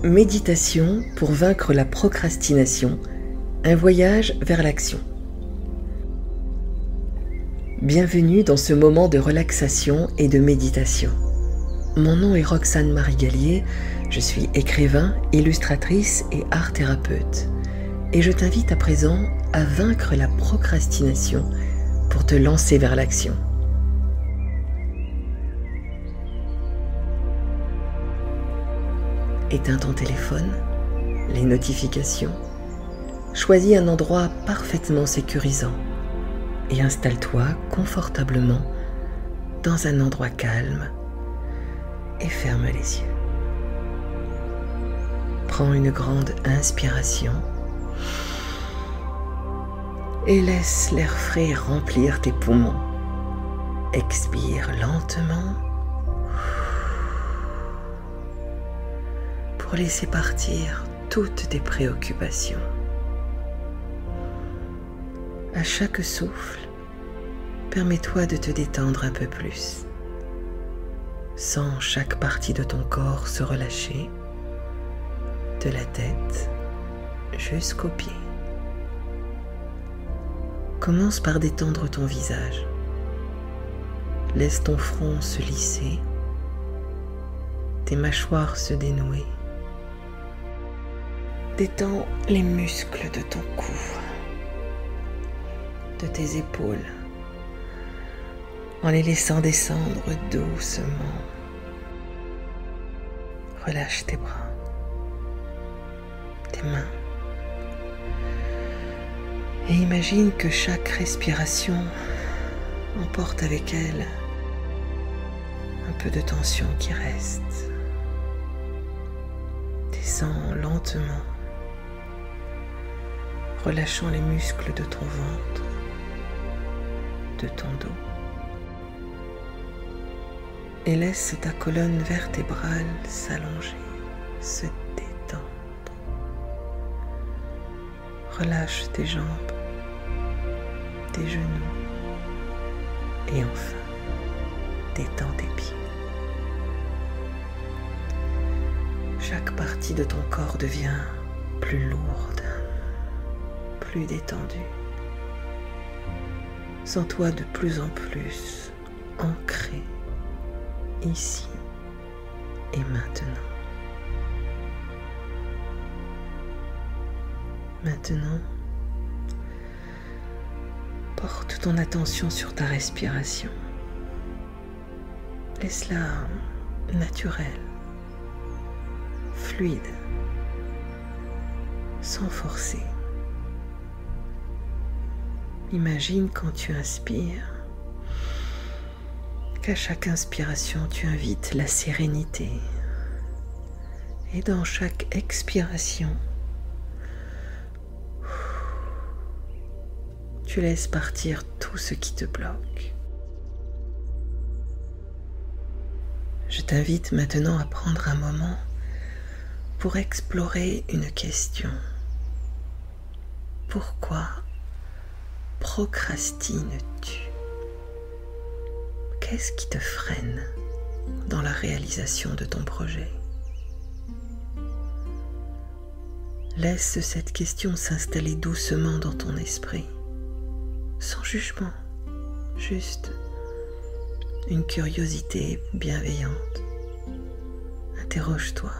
Méditation pour vaincre la procrastination, un voyage vers l'action. Bienvenue dans ce moment de relaxation et de méditation. Mon nom est Roxane Marie-Gallier, je suis écrivain, illustratrice et art-thérapeute. Et je t'invite à présent à vaincre la procrastination pour te lancer vers l'action. Éteins ton téléphone, les notifications, choisis un endroit parfaitement sécurisant et installe-toi confortablement dans un endroit calme et ferme les yeux. Prends une grande inspiration et laisse l'air frais remplir tes poumons. Expire lentement pour laisser partir toutes tes préoccupations. À chaque souffle, permets-toi de te détendre un peu plus. Sens chaque partie de ton corps se relâcher, de la tête jusqu'aux pieds. Commence par détendre ton visage. Laisse ton front se lisser, tes mâchoires se dénouer. Détends les muscles de ton cou, de tes épaules, en les laissant descendre doucement. Relâche tes bras, tes mains, et imagine que chaque respiration emporte avec elle un peu de tension qui reste. Descends lentement, relâchant les muscles de ton ventre, de ton dos. Et laisse ta colonne vertébrale s'allonger, se détendre. Relâche tes jambes, tes genoux et enfin, détends tes pieds. Chaque partie de ton corps devient plus lourde, plus détendue. Sens-toi de plus en plus ancré ici et maintenant. Maintenant, porte ton attention sur ta respiration. Laisse-la naturelle, fluide, sans forcer. Imagine quand tu inspires qu'à chaque inspiration tu invites la sérénité et dans chaque expiration tu laisses partir tout ce qui te bloque. Je t'invite maintenant à prendre un moment pour explorer une question. Pourquoi procrastines-tu? Qu'est-ce qui te freine dans la réalisation de ton projet? Laisse cette question s'installer doucement dans ton esprit, sans jugement, juste une curiosité bienveillante. Interroge-toi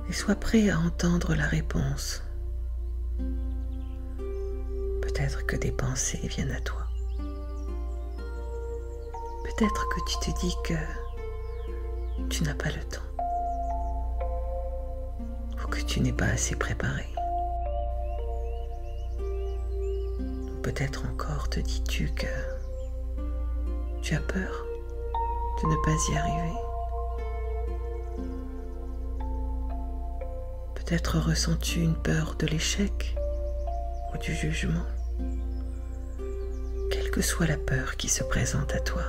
et sois prêt à entendre la réponse. Peut-être que des pensées viennent à toi. Peut-être que tu te dis que tu n'as pas le temps ou que tu n'es pas assez préparé. Peut-être encore te dis-tu que tu as peur de ne pas y arriver. Peut-être ressens-tu une peur de l'échec ou du jugement. Quelle que soit la peur qui se présente à toi,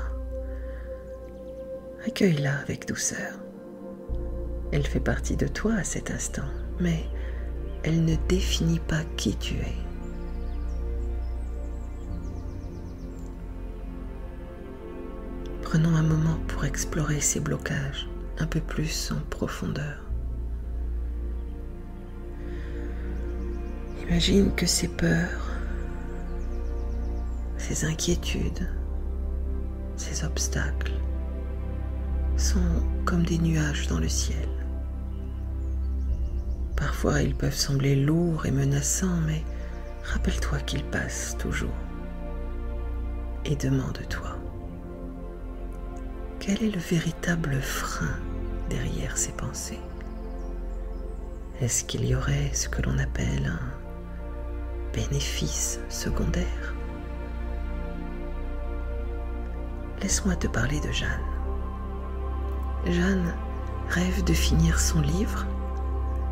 accueille-la avec douceur. Elle fait partie de toi à cet instant, mais elle ne définit pas qui tu es. Prenons un moment pour explorer ces blocages un peu plus en profondeur. Imagine que ces peurs, ces inquiétudes, ces obstacles sont comme des nuages dans le ciel. Parfois, ils peuvent sembler lourds et menaçants, mais rappelle-toi qu'ils passent toujours. Et demande-toi, quel est le véritable frein derrière ces pensées? Est-ce qu'il y aurait ce que l'on appelle un bénéfice secondaire? Laisse-moi te parler de Jeanne. Jeanne rêve de finir son livre,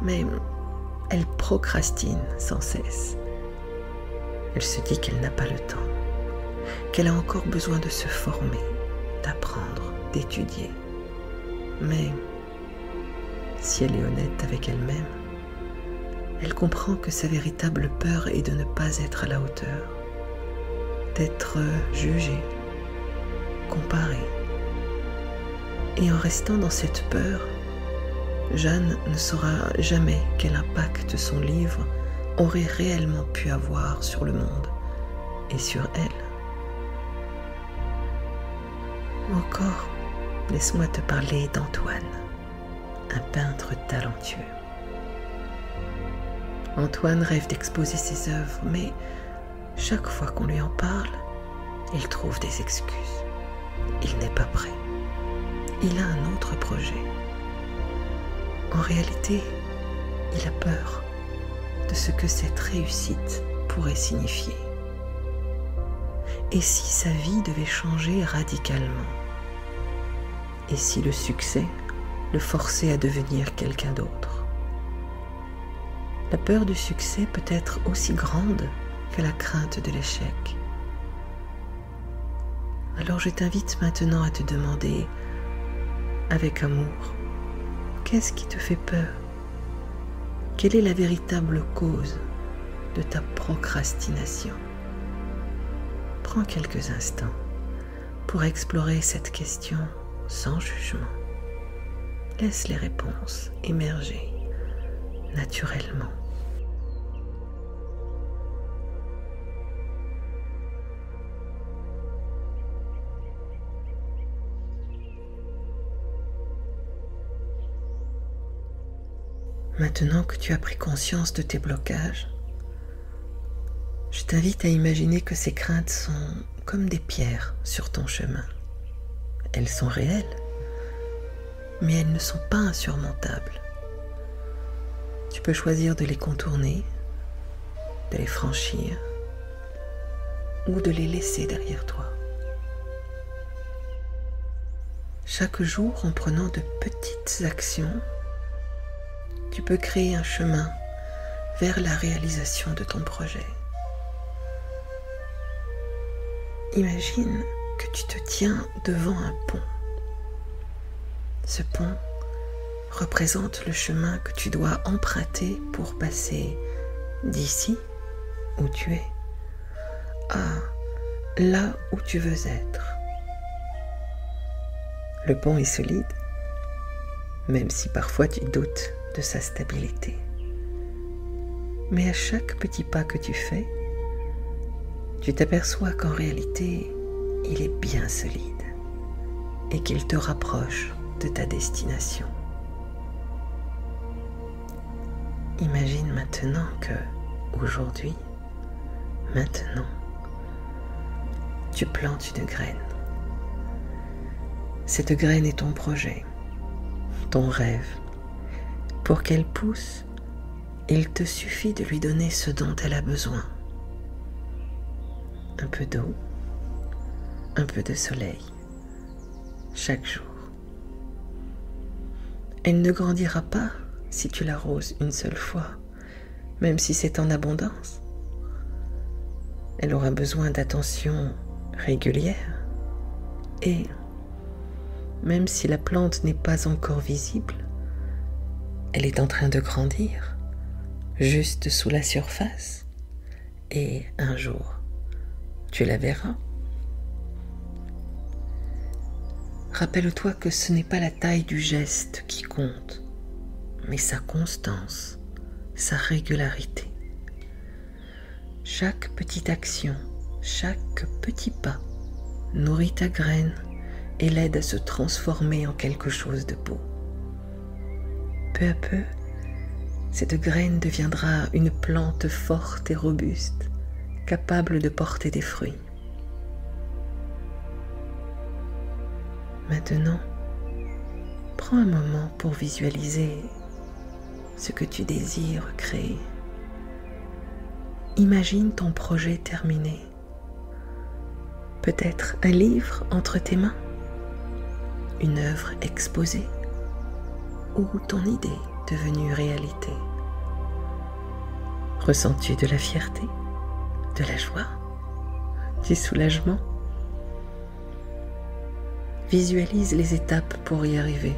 mais elle procrastine sans cesse. Elle se dit qu'elle n'a pas le temps, qu'elle a encore besoin de se former, d'apprendre, d'étudier. Mais si elle est honnête avec elle-même, elle comprend que sa véritable peur est de ne pas être à la hauteur, d'être jugée, comparée. Et en restant dans cette peur, Jeanne ne saura jamais quel impact son livre aurait réellement pu avoir sur le monde et sur elle. Ou encore, laisse-moi te parler d'Antoine, un peintre talentueux. Antoine rêve d'exposer ses œuvres, mais chaque fois qu'on lui en parle, il trouve des excuses. Il n'est pas prêt. Il a un autre projet. En réalité, il a peur de ce que cette réussite pourrait signifier. Et si sa vie devait changer radicalement? Et si le succès le forçait à devenir quelqu'un d'autre? La peur du succès peut être aussi grande que la crainte de l'échec. Alors je t'invite maintenant à te demander, avec amour, qu'est-ce qui te fait peur? Quelle est la véritable cause de ta procrastination? Prends quelques instants pour explorer cette question sans jugement. Laisse les réponses émerger naturellement. Maintenant que tu as pris conscience de tes blocages, je t'invite à imaginer que ces craintes sont comme des pierres sur ton chemin. Elles sont réelles, mais elles ne sont pas insurmontables. Tu peux choisir de les contourner, de les franchir ou de les laisser derrière toi. Chaque jour, en prenant de petites actions, tu peux créer un chemin vers la réalisation de ton projet. Imagine que tu te tiens devant un pont. Ce pont représente le chemin que tu dois emprunter pour passer d'ici, où tu es, à là où tu veux être. Le pont est solide, même si parfois tu doutes de sa stabilité. Mais à chaque petit pas que tu fais, tu t'aperçois qu'en réalité, il est bien solide et qu'il te rapproche de ta destination. Imagine maintenant que, aujourd'hui, maintenant, tu plantes une graine. Cette graine est ton projet, ton rêve. Pour qu'elle pousse, il te suffit de lui donner ce dont elle a besoin. Un peu d'eau, un peu de soleil, chaque jour. Elle ne grandira pas si tu l'arroses une seule fois, même si c'est en abondance. Elle aura besoin d'attention régulière et, même si la plante n'est pas encore visible, elle est en train de grandir, juste sous la surface, et un jour, tu la verras. rappelle-toi que ce n'est pas la taille du geste qui compte, mais sa constance, sa régularité. Chaque petite action, chaque petit pas nourrit ta graine et l'aide à se transformer en quelque chose de beau. Peu à peu, cette graine deviendra une plante forte et robuste, capable de porter des fruits. Maintenant, prends un moment pour visualiser ce que tu désires créer. Imagine ton projet terminé. Peut-être un livre entre tes mains, une œuvre exposée ou ton idée devenue réalité. Ressens-tu de la fierté, de la joie, du soulagement? Visualise les étapes pour y arriver.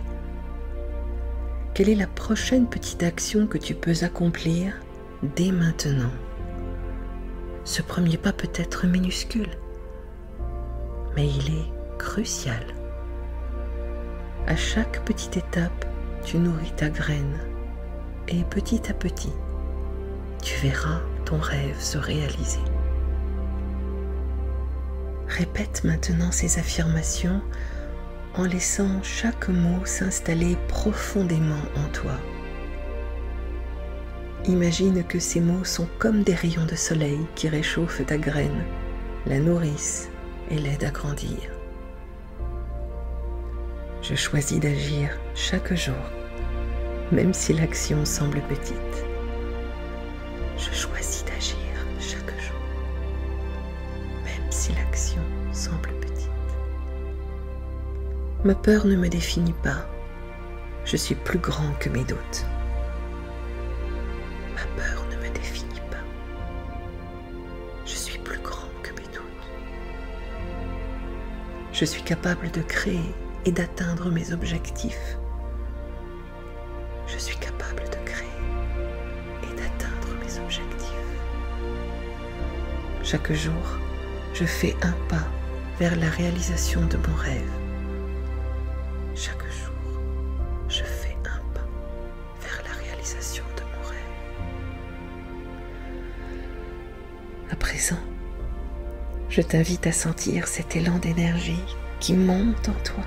Quelle est la prochaine petite action que tu peux accomplir dès maintenant? Ce premier pas peut être minuscule, mais il est crucial. À chaque petite étape, tu nourris ta graine et petit à petit, tu verras ton rêve se réaliser. Répète maintenant ces affirmations en laissant chaque mot s'installer profondément en toi. Imagine que ces mots sont comme des rayons de soleil qui réchauffent ta graine, la nourrissent et l'aident à grandir. Je choisis d'agir chaque jour, même si l'action semble petite. Je choisis d'agir chaque jour, même si l'action semble petite. Ma peur ne me définit pas. Je suis plus grand que mes doutes. Ma peur ne me définit pas. Je suis plus grand que mes doutes. Je suis capable de créer et d'atteindre mes objectifs. Je suis capable de créer et d'atteindre mes objectifs. Chaque jour, je fais un pas vers la réalisation de mon rêve. Chaque jour, je fais un pas vers la réalisation de mon rêve. À présent, je t'invite à sentir cet élan d'énergie qui monte en toi.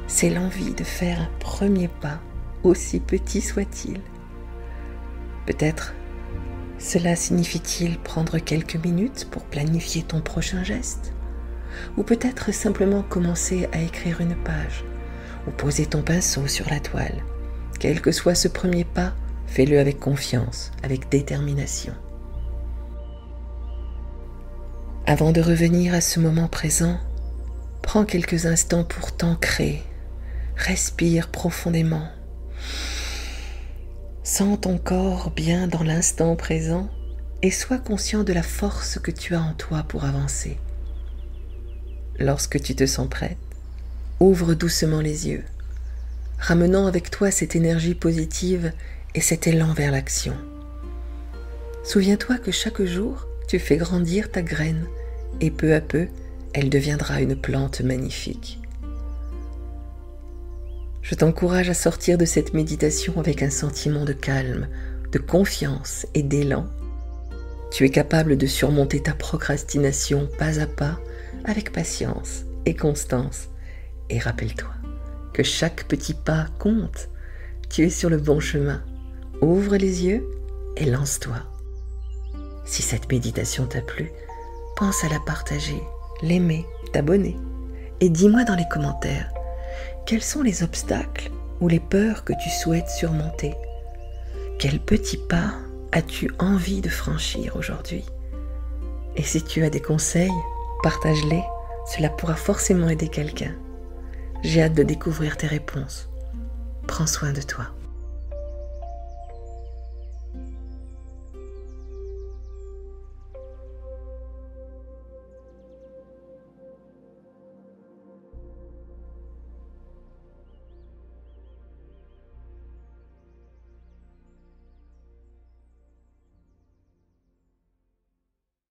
C'est l'envie de faire un premier pas, aussi petit soit-il. Peut-être cela signifie-t-il prendre quelques minutes pour planifier ton prochain geste, ou peut-être simplement commencer à écrire une page, ou poser ton pinceau sur la toile. Quel que soit ce premier pas, fais-le avec confiance, avec détermination. Avant de revenir à ce moment présent, prends quelques instants pour t'ancrer. Respire profondément. Sens ton corps bien dans l'instant présent et sois conscient de la force que tu as en toi pour avancer. Lorsque tu te sens prête, ouvre doucement les yeux, ramenant avec toi cette énergie positive et cet élan vers l'action. Souviens-toi que chaque jour, tu fais grandir ta graine et peu à peu, elle deviendra une plante magnifique. Je t'encourage à sortir de cette méditation avec un sentiment de calme, de confiance et d'élan. Tu es capable de surmonter ta procrastination pas à pas, avec patience et constance. Et rappelle-toi que chaque petit pas compte. Tu es sur le bon chemin. Ouvre les yeux et lance-toi. Si cette méditation t'a plu, pense à la partager, l'aimer, t'abonner. Et dis-moi dans les commentaires, quels sont les obstacles ou les peurs que tu souhaites surmonter? Quels petits pas as-tu envie de franchir aujourd'hui? Et si tu as des conseils, partage-les, cela pourra forcément aider quelqu'un. J'ai hâte de découvrir tes réponses. Prends soin de toi.